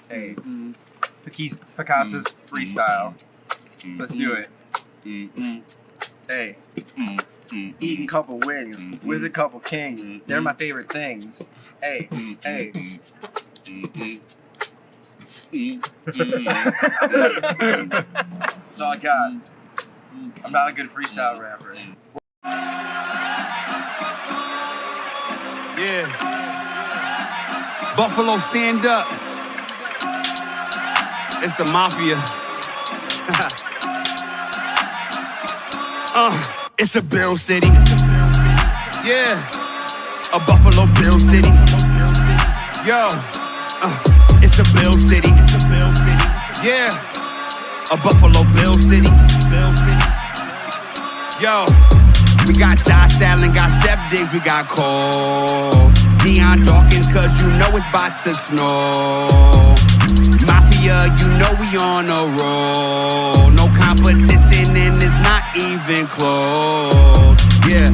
Hey, Picasso's freestyle. Let's do it. Hey, eating couple wings with a couple kings. They're my favorite things. Hey. That's all I got. I'm not a good freestyle rapper. Yeah. Buffalo, stand up. It's the mafia. It's a Bill City. Yeah. A Buffalo Bill City. Yo. It's a Bill City. Yeah. A Buffalo Bill City. Yo. We got Josh Allen, got Steph Diggs, we got Cole. Deion Dawkins, cause you know it's about to snow. Mafia, you know we on a roll. No competition and it's not even close. Yeah.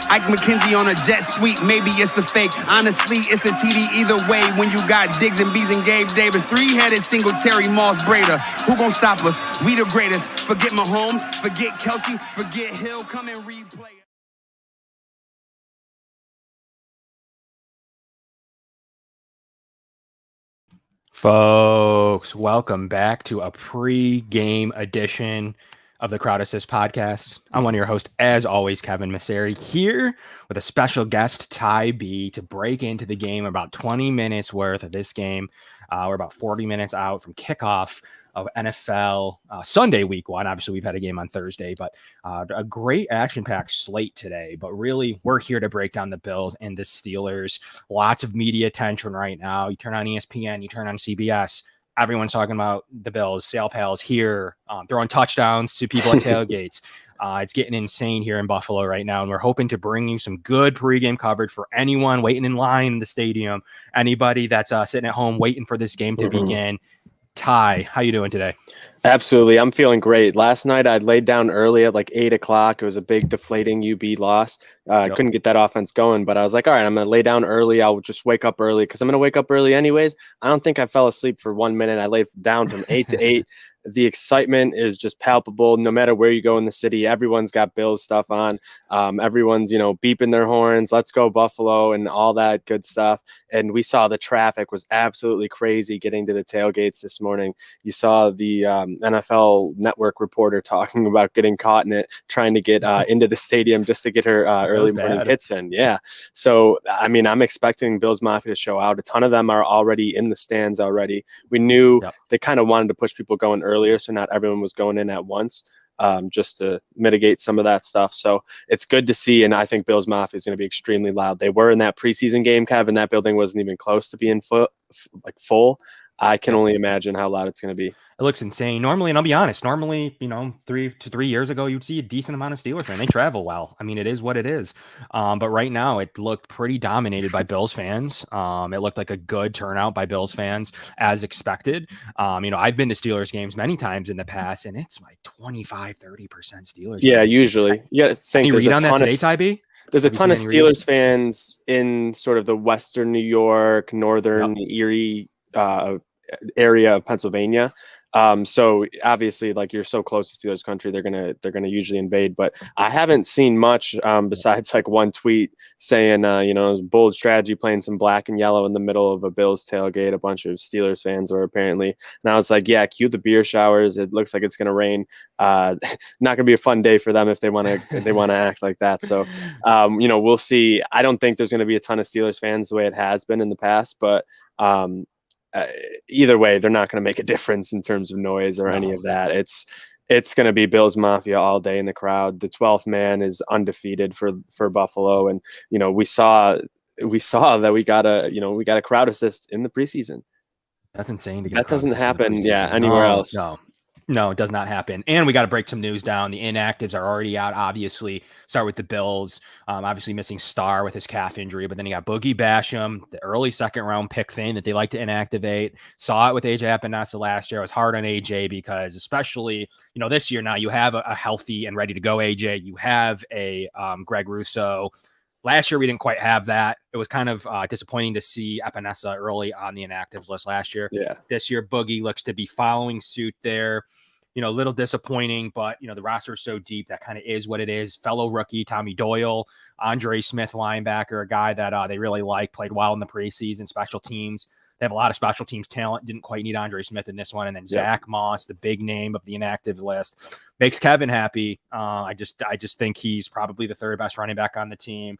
Ike McKenzie on a jet suite, maybe it's a fake. Honestly, it's a TD either way. When you got Diggs and Bees and Gabe Davis, three-headed Singletary, Moss, Breda. Who gon' stop us? We the greatest. Forget Mahomes, forget Kelsey, forget Hill. Come and replay it. Folks, welcome back to a pre-game edition of the Crowd Assist podcast. I'm one of your hosts, as always, Kevin Masseri, here with a special guest, Ty B, to break into the game. About 20 minutes worth of this game. We're about 40 minutes out from kickoff of NFL Sunday week one. Obviously, we've had a game on Thursday, but a great action-packed slate today. But really, we're here to break down the Bills and the Steelers. Lots of media attention right now. You turn on ESPN, you turn on CBS. Everyone's talking about the Bills. Sale Pals here, throwing touchdowns to people at tailgates. It's getting insane here in Buffalo right now, and we're hoping to bring you some good pregame coverage for anyone waiting in line in the stadium, anybody that's sitting at home waiting for this game to begin. Ty, how you doing today? Absolutely. I'm feeling great. Last night I laid down early at like 8 o'clock. It was a big deflating UB loss. I couldn't get that offense going, but I was like, all right, I'm going to lay down early. I'll just wake up early because I'm going to wake up early anyways. I don't think I fell asleep for 1 minute. I laid down from 8 to 8. The excitement is just palpable. No matter where you go in the city, everyone's got Bills stuff on. Everyone's, beeping their horns, let's go Buffalo and all that good stuff. And we saw the traffic was absolutely crazy getting to the tailgates this morning. You saw the NFL Network reporter talking about getting caught in it, trying to get into the stadium just to get her early morning hits in. Yeah. So, I'm expecting Bills Mafia to show out. A ton of them are already in the stands already. We knew they kind of wanted to push people going earlier, so not everyone was going in at once, just to mitigate some of that stuff. So it's good to see, and I think Bills Mafia is going to be extremely loud. They were in that preseason game, Kevin. That building wasn't even close to being full. I can only imagine how loud it's going to be. It looks insane. Normally, and I'll be honest, 3 years ago, you'd see a decent amount of Steelers fans. They travel well. It is what it is. But right now, it looked pretty dominated by Bills fans. It looked like a good turnout by Bills fans, as expected. I've been to Steelers games many times in the past, and it's like 25, 30% Steelers. Yeah, fans. usually. You got to think there's a ton today, Ty B? There's a ton of Steelers fans in sort of the Western New York, Northern Erie area of Pennsylvania. So obviously, like, you're so close to Steelers country, they're gonna usually invade. But I haven't seen much besides like one tweet saying, it was bold strategy playing some black and yellow in the middle of a Bills tailgate. A bunch of Steelers fans were apparently, and I was like, yeah, cue the beer showers. It looks like it's gonna rain. Not gonna be a fun day for them if they want to act like that. So, we'll see. I don't think there's gonna be a ton of Steelers fans the way it has been in the past, but either way, they're not going to make a difference in terms of noise or any of that. It's going to be Bills Mafia all day in the crowd. The 12th man is undefeated for Buffalo, and we saw that we got a crowd assist in the preseason. That's insane. That doesn't happen, anywhere else. No, it does not happen. And we got to break some news down. The inactives are already out, obviously. Start with the Bills. Obviously missing Starr with his calf injury, but then you got Boogie Basham, the early second-round pick thing that they like to inactivate. Saw it with AJ Epinesa last year. It was hard on AJ because especially, this year now you have a healthy and ready to go AJ. You have a Greg Russo. Last year, we didn't quite have that. It was kind of disappointing to see Epinesa early on the inactives list last year. Yeah. This year, Boogie looks to be following suit there. A little disappointing, but, the roster is so deep that kind of is what it is. Fellow rookie Tommy Doyle, Andre Smith, linebacker, a guy that they really like, played well in the preseason, special teams. They have a lot of special teams talent. Didn't quite need Andre Smith in this one. And then Zach Moss, the big name of the inactive list, makes Kevin happy. I just think he's probably the third best running back on the team.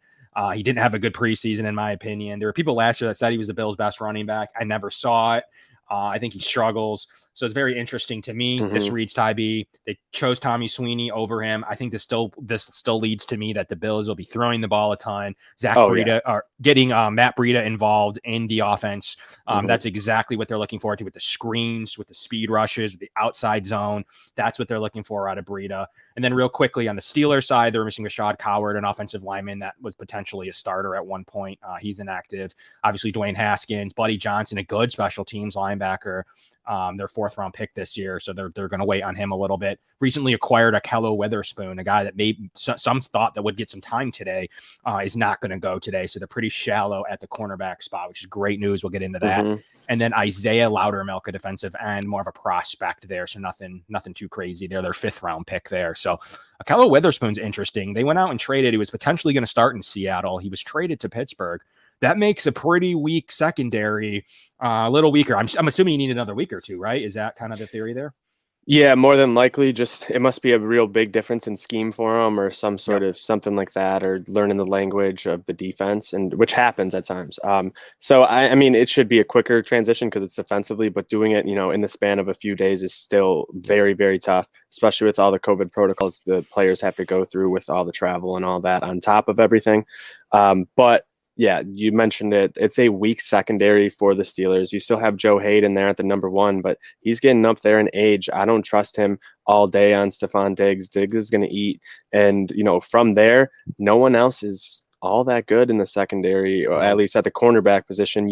He didn't have a good preseason, in my opinion. There were people last year that said he was the Bills' best running back. I never saw it. I think he struggles. So it's very interesting to me. This reads Ty B. They chose Tommy Sweeney over him. I think this still leads to me that the Bills will be throwing the ball a ton. Are getting Matt Breida involved in the offense. That's exactly what they're looking forward to with the screens, with the speed rushes, with the outside zone. That's what they're looking for out of Breida. And then real quickly on the Steelers side, they're missing Rashad Coward, an offensive lineman that was potentially a starter at one point. He's inactive. Obviously, Dwayne Haskins, Buddy Johnson, a good special teams linebacker. Their 4th round pick this year, so they're going to wait on him a little bit. Recently acquired Akello Witherspoon, a guy that maybe some thought that would get some time today, is not going to go today. So they're pretty shallow at the cornerback spot, which is great news. We'll get into that. And then Isaiah Loudermilk, a defensive end, more of a prospect there, so nothing too crazy. They're their 5th round pick there. So Akello Witherspoon's interesting. They went out and traded. He was potentially going to start in Seattle. He was traded to Pittsburgh. That makes a pretty weak secondary, a little weaker. I'm assuming you need another week or two, right? Is that kind of the theory there? Yeah, more than likely. Just it must be a real big difference in scheme for them, or some sort of something like that, or learning the language of the defense, and which happens at times. So I mean, it should be a quicker transition because it's defensively, but doing it, in the span of a few days is still very, very tough, especially with all the COVID protocols the players have to go through with all the travel and all that on top of everything. But yeah, you mentioned it. It's a weak secondary for the Steelers. You still have Joe Hayden there at the number 1, but he's getting up there in age. I don't trust him all day on Stephon Diggs. Diggs is going to eat. And, from there, no one else is all that good in the secondary, or at least at the cornerback position.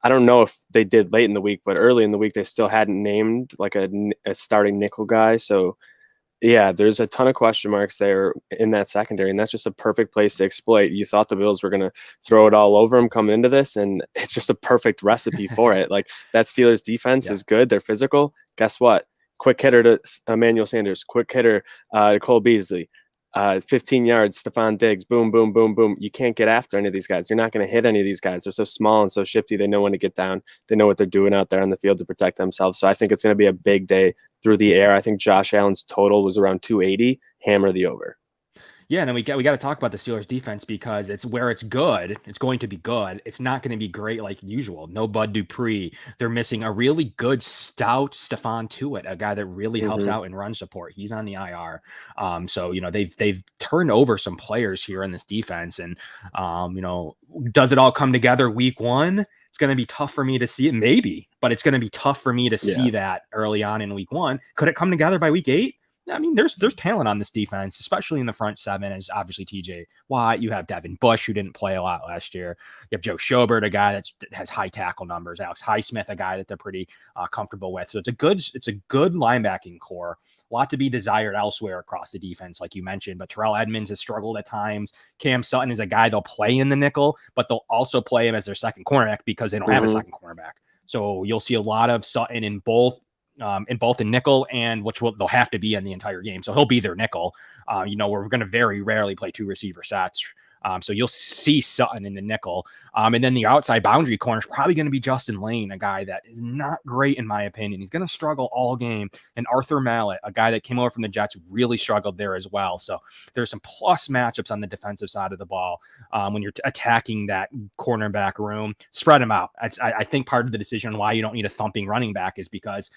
I don't know if they did late in the week, but early in the week, they still hadn't named like a starting nickel guy. So, yeah, there's a ton of question marks there in that secondary, and that's just a perfect place to exploit. You thought the Bills were going to throw it all over them coming into this, and it's just a perfect recipe for it. Like, that Steelers defense is good. They're physical. Guess what? Quick hitter to Emmanuel Sanders. Quick hitter to Cole Beasley. 15 yards, Stephon Diggs, boom, boom, boom, boom. You can't get after any of these guys. You're not going to hit any of these guys. They're so small and so shifty. They know when to get down. They know what they're doing out there on the field to protect themselves. So I think it's going to be a big day through the air. I think Josh Allen's total was around 280. Hammer the over. Yeah, and then we got to talk about the Steelers defense because it's where it's good. It's going to be good. It's not going to be great like usual. No Bud Dupree. They're missing a really good stout Stephon Tuitt, a guy that really helps out in run support. He's on the IR. So they've turned over some players here in this defense, and does it all come together week 1? It's going to be tough for me to see it, maybe, but it's going to be tough for me to see that early on in week 1. Could it come together by week 8? I mean, there's talent on this defense, especially in the front 7, as obviously TJ Watt. You have Devin Bush, who didn't play a lot last year. You have Joe Schobert, a guy that has high tackle numbers. Alex Highsmith, a guy that they're pretty comfortable with. So it's a good linebacking core. A lot to be desired elsewhere across the defense, like you mentioned. But Terrell Edmonds has struggled at times. Cam Sutton is a guy they'll play in the nickel, but they'll also play him as their second cornerback because they don't have a second cornerback. So you'll see a lot of Sutton in both in nickel and they'll have to be in the entire game. So he'll be their nickel. We're going to very rarely play 2 receiver sets. So you'll see Sutton in the nickel. And then the outside boundary corner is probably going to be Justin Lane, a guy that is not great in my opinion. He's going to struggle all game. And Arthur Mallett, a guy that came over from the Jets, really struggled there as well. So there's some plus matchups on the defensive side of the ball when you're attacking that cornerback room. Spread them out. I think part of the decision on why you don't need a thumping running back is because,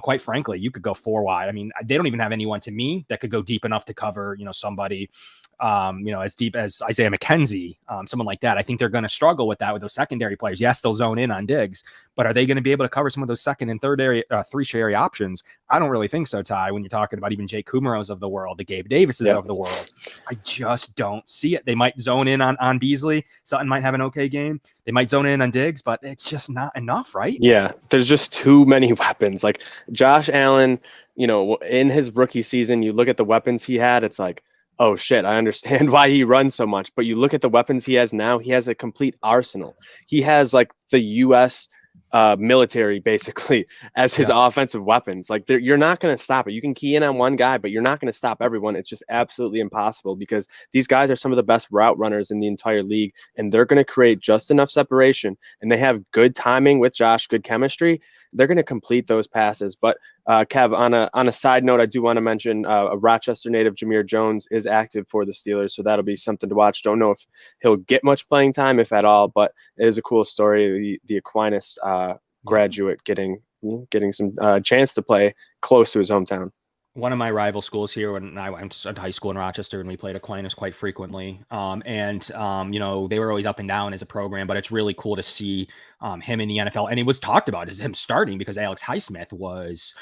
quite frankly, you could go 4 wide. I mean, they don't even have anyone to me that could go deep enough to cover, somebody as deep as Isaiah McKenzie, someone like that. I think they're going to struggle with that with those secondary players. Yes, they'll zone in on Diggs, but are they going to be able to cover some of those second and third area, 3 options? I don't really think so, Ty, when you're talking about even Jake Kumerows of the world, the Gabe Davises of the world. I just don't see it. They might zone in on Beasley. Sutton might have an okay game. They might zone in on Diggs, but it's just not enough, right? Yeah, there's just too many weapons. Like Josh Allen, in his rookie season, you look at the weapons he had, it's like, oh shit, I understand why he runs so much. But you look at the weapons he has now, he has a complete arsenal. He has like the US military basically as his offensive weapons. Like you're not going to stop it. You can key in on one guy, but you're not going to stop everyone. It's just absolutely impossible because these guys are some of the best route runners in the entire league, and they're going to create just enough separation, and they have good timing with Josh, good chemistry. They're going to complete those passes. But Kev, on a side note, I do want to mention a Rochester native, Jameer Jones, is active for the Steelers, so that'll be something to watch. Don't know if he'll get much playing time, if at all, but it is a cool story. The Aquinas graduate getting some chance to play close to his hometown. One of my rival schools here, when I went to high school in Rochester, and we played Aquinas quite frequently. You know, they were always up and down as a program, but it's really cool to see him in the NFL. And it was talked about as him starting because Alex Highsmith was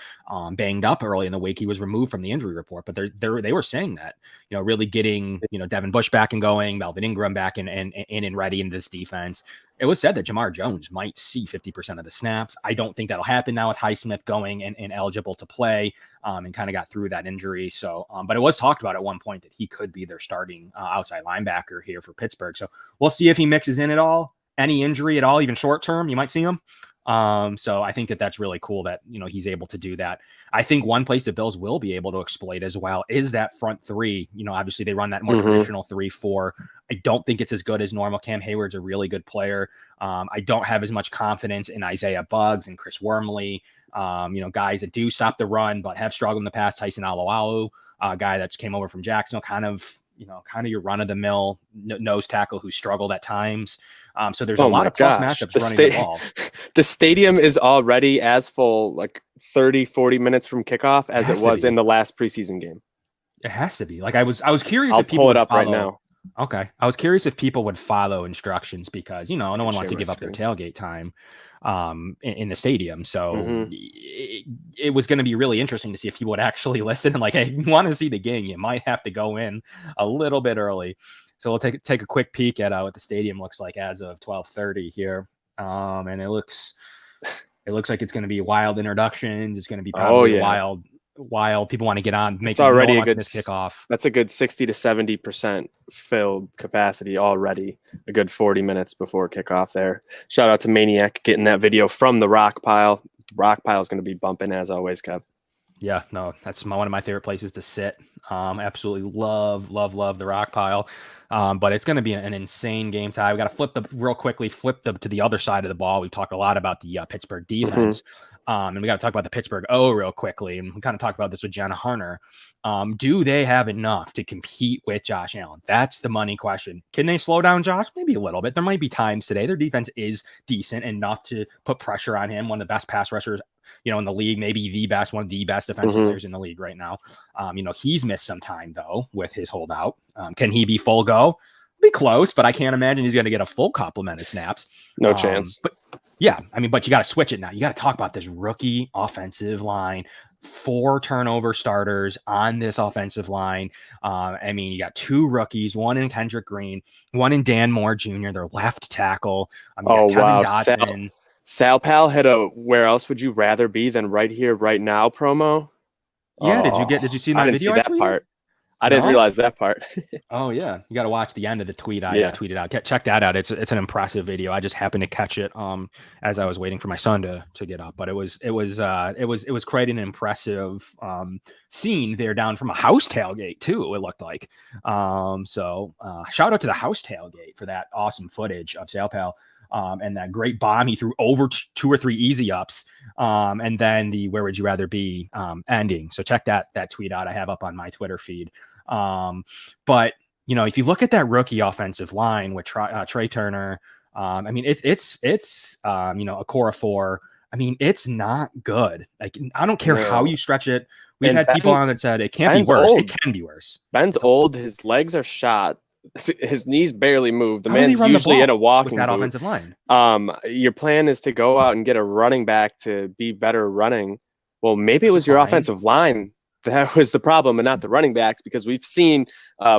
banged up early in the week. He was removed from the injury report, but they were saying that, you know, really getting, you know, Devin Bush back and going, Melvin Ingram back and ready in this defense. It was said that Jamar Jones might see 50% of the snaps. I don't think that'll happen now with Highsmith going and eligible to play and kind of got through that injury. So, but it was talked about at one point that he could be their starting outside linebacker here for Pittsburgh. So we'll see if he mixes in at all, any injury at all, even short term, you might see him. So I think that that's really cool that, you know, he's able to do that. I think one place the Bills will be able to exploit as well is that front three. You know, obviously they run that more traditional 3-4. I don't think it's as good as normal. Cam Hayward's a really good player. I don't have as much confidence in Isaiah Buggs and Chris Wormley. You know, guys that do stop the run, but have struggled in the past. Tyson Alualu, a guy that came over from Jacksonville, kind of your run of the mill nose tackle who struggled at times. So there's a lot of plus matchups running the ball. The stadium is already as full, like 30-40 minutes from kickoff as it was in the last preseason game. It has to be. Like I was curious. I'll if people pull it up follow. right now. Okay. I was curious if people would follow instructions because, you know, no one wants to give up their tailgate time in the stadium. So it was going to be really interesting to see if people would actually listen and like, hey, you want to see the game, you might have to go in a little bit early. So we'll take a quick peek at what the stadium looks like as of 12:30 here. And it looks like it's going to be wild introductions. It's going to be probably wild. People want to get on. It's already a good kickoff. That's a good 60 to 70% filled capacity already. A good 40 minutes before kickoff there. Shout out to Maniac getting that video from the Rock Pile. The Rock Pile is going to be bumping as always, Kev. Yeah, no, that's one of my favorite places to sit. Absolutely love the Rock Pile. But it's going to be an insane game, Ty. We got to flip to the other side of the ball. We've talked a lot about the Pittsburgh defense. And we got to talk about the Pittsburgh O real quickly. And we kind of talked about this with Jenna Hunter. Do they have enough to compete with Josh Allen? That's the money question. Can they slow down Josh? Maybe a little bit. There might be times today. Their defense is decent enough to put pressure on him. One of the best pass rushers, you know, in the league, maybe one of the best defensive players in the league right now. You know, he's missed some time though with his holdout. Can he be full go? Be close, but I can't imagine he's going to get a full complement of snaps. No chance. But yeah, I mean, but you got to switch it now. You got to talk about this rookie offensive line. 4 turnover starters on this offensive line. I mean, you got 2 rookies, one in Kendrick Green, one in Dan Moore Jr., their left tackle. Kevin Dotson. Sal Pal had a "where else would you rather be than right here, right now" promo. Yeah, did you see that video? I didn't see that part. I didn't realize that part. Oh yeah, you got to watch the end of the tweet I tweeted out. Check that out. It's an impressive video. I just happened to catch it as I was waiting for my son to get up. But it was quite an impressive scene there down from a house tailgate too. It looked like. So shout out to the house tailgate for that awesome footage of Sal Pal. And that great bomb he threw over 2 or 3 easy ups. And then the "where would you rather be" ending. So check that tweet out. I have up on my Twitter feed. But you know, if you look at that rookie offensive line with Trey Turner, I mean, it's you know, a core of 4. I mean, it's not good. Like, I don't care how you stretch it. We've had people on that said it can't be worse. It can be worse. Ben's old. His legs are shot. His knees barely move. The man's usually in a walking that boot. Offensive line. Your plan is to go out and get a running back to be better running. Well, maybe it was your offensive line that was the problem and not the running backs, because we've seen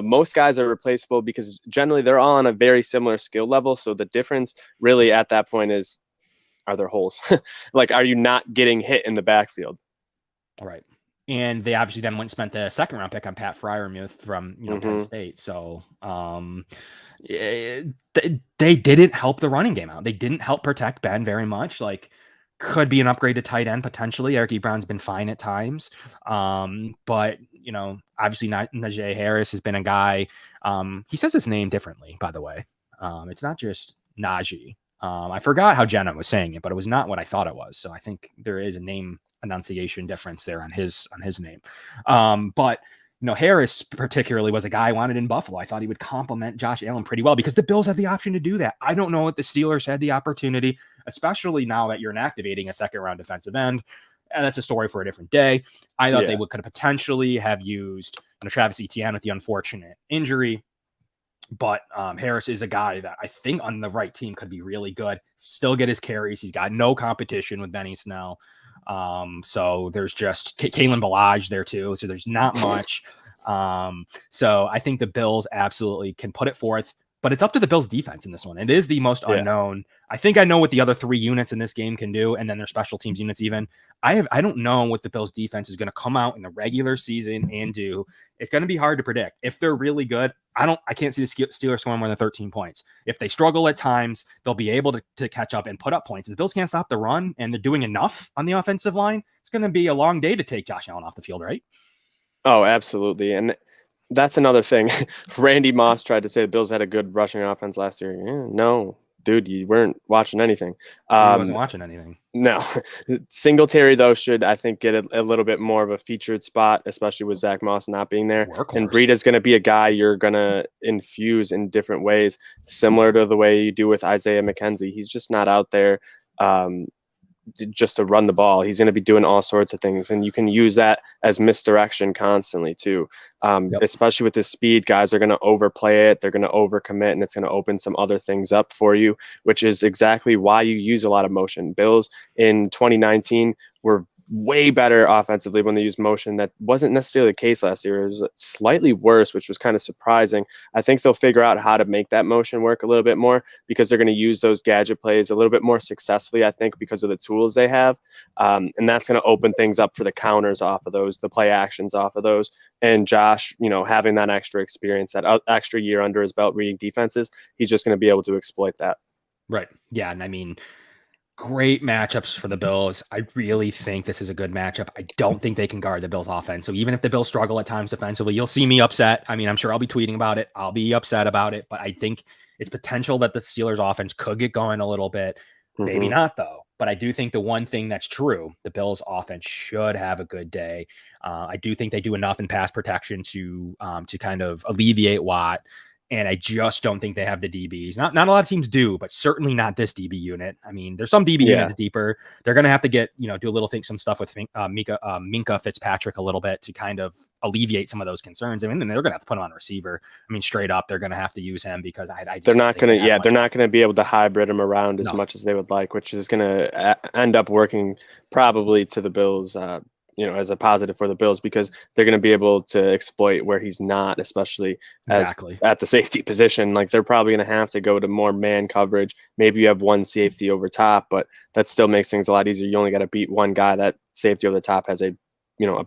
most guys are replaceable because generally they're all on a very similar skill level. So the difference really at that point is, are there holes? Like, are you not getting hit in the backfield? All right. And they obviously then went and spent the second round pick on Pat Fryermuth from Penn State. So they didn't help the running game out. They didn't help protect Ben very much. Like, could be an upgrade to tight end potentially. Eric Ebron's been fine at times, but obviously Najee Harris has been a guy. He says his name differently, by the way. It's not just Najee. I forgot how Jenna was saying it, but it was not what I thought it was. So I think there is a name enunciation difference there on his name. But Harris particularly was a guy I wanted in Buffalo. I thought he would complement Josh Allen pretty well because the Bills have the option to do that. I don't know if the Steelers had the opportunity, especially now that you're inactivating a second-round defensive end. And that's a story for a different day. I thought they could potentially have used Travis Etienne with the unfortunate injury. But Harris is a guy that I think on the right team could be really good. Still get his carries. He's got no competition with Benny Snell. So there's just Kalen Ballage there too. So there's not much. So I think the Bills absolutely can put it forth, but it's up to the Bills defense in this one. It is the most unknown. I think I know what the other three units in this game can do. And then their special teams units even. I don't know what the Bills defense is going to come out in the regular season and do. It's going to be hard to predict. If they're really good, I can't see the Steelers scoring more than 13 points. If they struggle at times, they'll be able to catch up and put up points. If the Bills can't stop the run and they're doing enough on the offensive line, it's going to be a long day to take Josh Allen off the field, right? Oh, absolutely. And that's another thing. Randy Moss tried to say the Bills had a good rushing offense last year. Yeah, no, dude, you weren't watching anything. I wasn't watching anything. No. Singletary, though, should, I think, get a little bit more of a featured spot, especially with Zach Moss not being there. Workhorse. And Breida's going to be a guy you're going to infuse in different ways, similar to the way you do with Isaiah McKenzie. He's just not out there just to run the ball. He's going to be doing all sorts of things, and you can use that as misdirection constantly too. Especially with his speed, guys are going to overplay it. They're going to overcommit, and it's going to open some other things up for you, which is exactly why you use a lot of motion. Bills in 2019 were way better offensively when they used motion. That wasn't necessarily the case last year. It was slightly worse, which was kind of surprising. I think they'll figure out how to make that motion work a little bit more because they're going to use those gadget plays a little bit more successfully, I think, because of the tools they have. And that's going to open things up for the counters off of those, the play actions off of those. And Josh, having that extra experience, that extra year under his belt reading defenses, he's just going to be able to exploit that. Right. Yeah. And I mean, great matchups for the Bills. I really think this is a good matchup. I don't think they can guard the Bills offense. So even if the Bills struggle at times defensively, you'll see me upset. I mean, I'm sure I'll be tweeting about it. I'll be upset about it, but I think it's potential that the Steelers offense could get going a little bit. Maybe not though. But I do think the one thing that's true, the Bills offense should have a good day. I do think they do enough in pass protection to kind of alleviate Watt. And I just don't think they have the DBs. Not a lot of teams do, but certainly not this DB unit. I mean, there's some DB units deeper. They're going to have to get, do a little some stuff with Minka Fitzpatrick a little bit to kind of alleviate some of those concerns. I mean, and they're going to have to put him on receiver. I mean, straight up, they're going to have to use him because they're not going to, they're not going to be able to hybrid him around as much as they would like, which is going to end up working probably to the Bills, as a positive for the Bills because they're going to be able to exploit where he's not, especially at the safety position. Like they're probably going to have to go to more man coverage. Maybe you have one safety over top, but that still makes things a lot easier. You only got to beat one guy. That safety over the top has a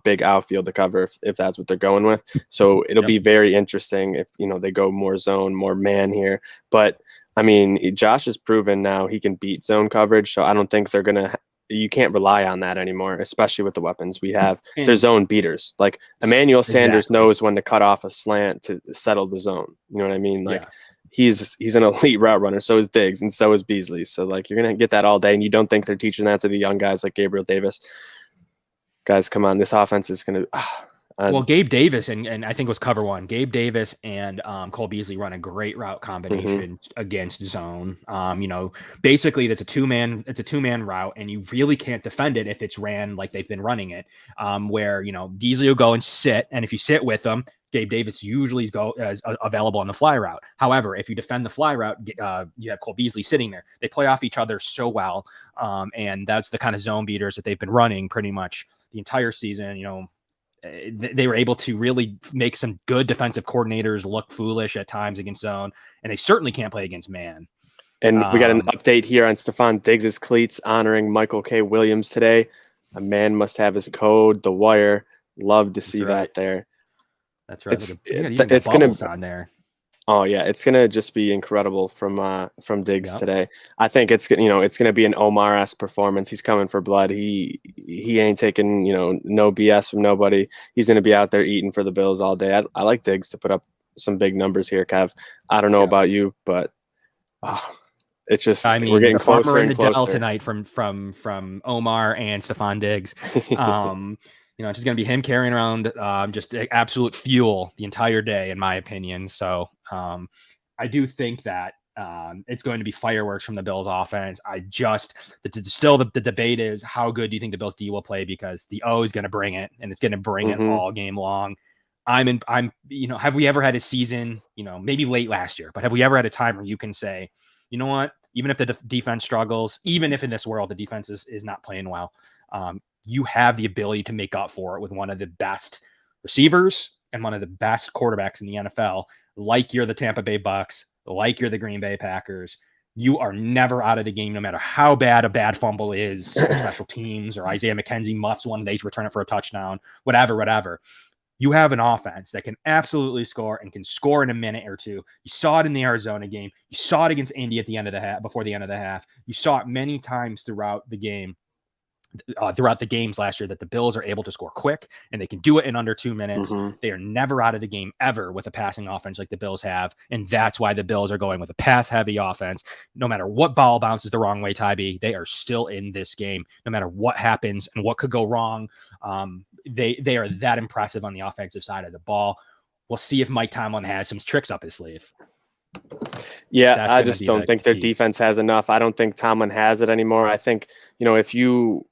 big outfield to cover if that's what they're going with. So it'll be very interesting if, they go more zone, more man here. But I mean, Josh has proven now he can beat zone coverage. So I don't think you can't rely on that anymore, especially with the weapons we have. They're zone beaters. Like Emmanuel Sanders knows when to cut off a slant to settle the zone. You know what I mean? Like he's an elite route runner. So is Diggs and so is Beasley. So like you're going to get that all day. And you don't think they're teaching that to the young guys like Gabriel Davis. Guys, come on. This offense is going to well, Gabe Davis and I think it was cover one. Gabe Davis and Cole Beasley run a great route combination against zone. Basically that's a two-man route, and you really can't defend it if it's ran like they've been running it. Where Beasley will go and sit, and if you sit with them, Gabe Davis usually is available on the fly route. However, if you defend the fly route, you have Cole Beasley sitting there. They play off each other so well, and that's the kind of zone beaters that they've been running pretty much the entire season. They were able to really make some good defensive coordinators look foolish at times against zone, and they certainly can't play against man. And we got an update here on Stephon Diggs' cleats honoring Michael K. Williams today. A man must have his code. The Wire Love to see right. that there. That's right. It's going to on there. Oh yeah, it's gonna just be incredible from Diggs today. I think it's gonna be an Omar-esque performance. He's coming for blood. He ain't taking no BS from nobody. He's gonna be out there eating for the Bills all day. I like Diggs to put up some big numbers here, Kev. I don't know about you, but it's just we're getting closer and closer. Dell tonight from Omar and Stephon Diggs. It's just going to be him carrying around just absolute fuel the entire day, in my opinion. So I do think that it's going to be fireworks from the Bills offense. The debate is how good do you think the Bills D will play, because the O is going to bring it, and it's going to bring it all game long. Have we ever had a season, maybe late last year, but have we ever had a time where you can say, you know what, even if the defense struggles, even if in this world the defense is not playing well, you have the ability to make up for it with one of the best receivers and one of the best quarterbacks in the NFL, like you're the Tampa Bay Bucks, like you're the Green Bay Packers. You are never out of the game, no matter how bad a bad fumble is, special teams, or Isaiah McKenzie muffs one, they return it for a touchdown, whatever. You have an offense that can absolutely score and can score in a minute or two. You saw it in the Arizona game. You saw it against Indy at the end of the half, before the end of the half. You saw it many times throughout the game. Throughout the games last year, that the Bills are able to score quick, and they can do it in under 2 minutes. They are never out of the game ever with a passing offense like the Bills have, and that's why the Bills are going with a pass-heavy offense. No matter what ball bounces the wrong way, Tybee, they are still in this game. No matter what happens and what could go wrong, they are that impressive on the offensive side of the ball. We'll see if Mike Tomlin has some tricks up his sleeve. Yeah, I just don't think their defense has enough. I don't think Tomlin has it anymore. I think, if you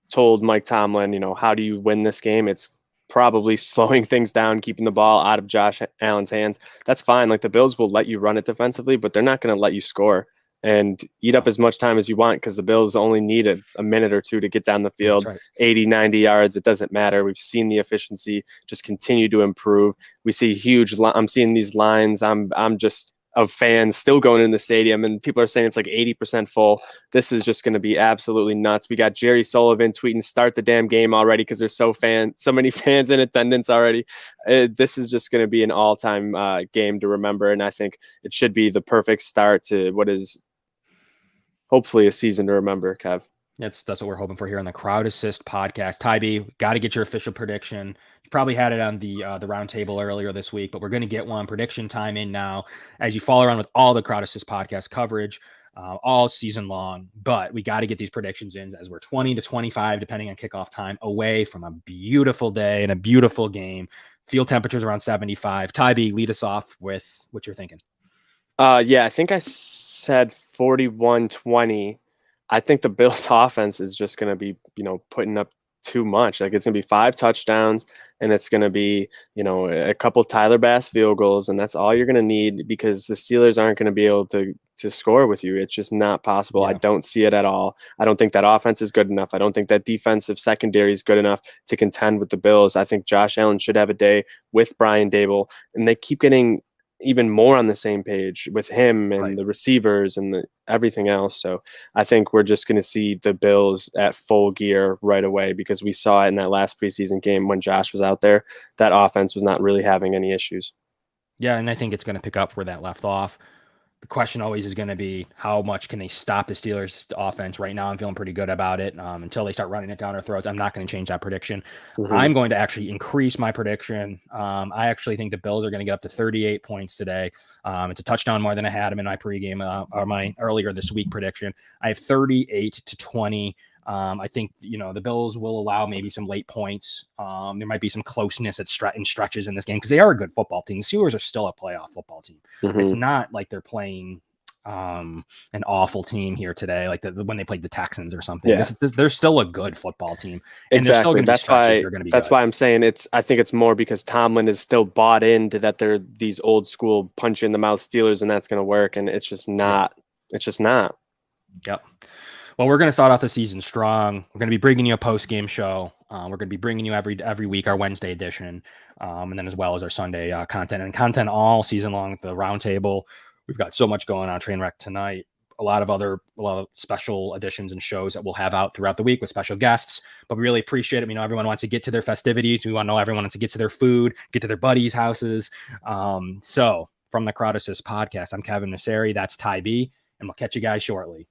told Mike Tomlin, how do you win this game? It's probably slowing things down, keeping the ball out of Josh Allen's hands. That's fine. Like, the Bills will let you run it defensively, but they're not going to let you score and eat up as much time as you want, because the Bills only need a minute or two to get down the field, 80, 90 yards. It doesn't matter. We've seen the efficiency just continue to improve. We see I'm seeing these lines. I'm just of fans still going in the stadium, and people are saying it's like 80% full. This is just going to be absolutely nuts. We got Jerry Sullivan tweeting, "Start the damn game already," because there's so many fans in attendance already. This is just going to be an all-time game to remember, and I think it should be the perfect start to what is hopefully a season to remember, Kev. That's what we're hoping for here on the Crowd Assist podcast. Tybee, got to get your official prediction. You probably had it on the round table earlier this week, but we're going to get one prediction time in now as you follow around with all the Crowd Assist podcast coverage all season long. But we got to get these predictions in, as we're 20 to 25, depending on kickoff time, away from a beautiful day and a beautiful game. Field temperatures around 75. Tybee, lead us off with what you're thinking. Yeah, I think I said 41-20. I think the Bills offense is just going to be, putting up too much. Like, it's going to be 5 touchdowns, and it's going to be, a couple Tyler Bass field goals, and that's all you're going to need, because the Steelers aren't going to be able to score with you. It's just not possible. Yeah. I don't see it at all. I don't think that offense is good enough. I don't think that defensive secondary is good enough to contend with the Bills. I think Josh Allen should have a day with Brian Dable, and they keep getting even more on the same page with him and the receivers and everything else. So I think we're just going to see the Bills at full gear right away, because we saw it in that last preseason game when Josh was out there. That offense was not really having any issues. Yeah, and I think it's going to pick up where that left off. The question always is going to be, how much can they stop the Steelers' offense? Right now, I'm feeling pretty good about it. Until they start running it down our throats, I'm not going to change that prediction. I'm going to actually increase my prediction. I actually think the Bills are going to get up to 38 points today. It's a touchdown more than I had them in my pregame or my earlier this week prediction. I have 38-20. I think, the Bills will allow maybe some late points. There might be some closeness in stretches in this game, because they are a good football team. The Steelers are still a playoff football team. It's not like they're playing an awful team here today, like when they played the Texans or something. Yeah. They're still a good football team. And exactly. That's why I'm saying I think it's more because Tomlin is still bought into that they're these old school punch in the mouth Steelers, and that's going to work. And it's just not. It's just not. Yep. Well, we're going to start off the season strong. We're going to be bringing you a post-game show. We're going to be bringing you every week our Wednesday edition, and then as well as our Sunday content all season long at the roundtable. We've got so much going on. Train wreck tonight. a lot of special editions and shows that we'll have out throughout the week with special guests. But we really appreciate it. We know everyone wants to get to their festivities. We want to know everyone wants to get to their food, get to their buddies' houses. So from the Crowd Assist podcast, I'm Kevin Masseri. That's Ty B, and we'll catch you guys shortly.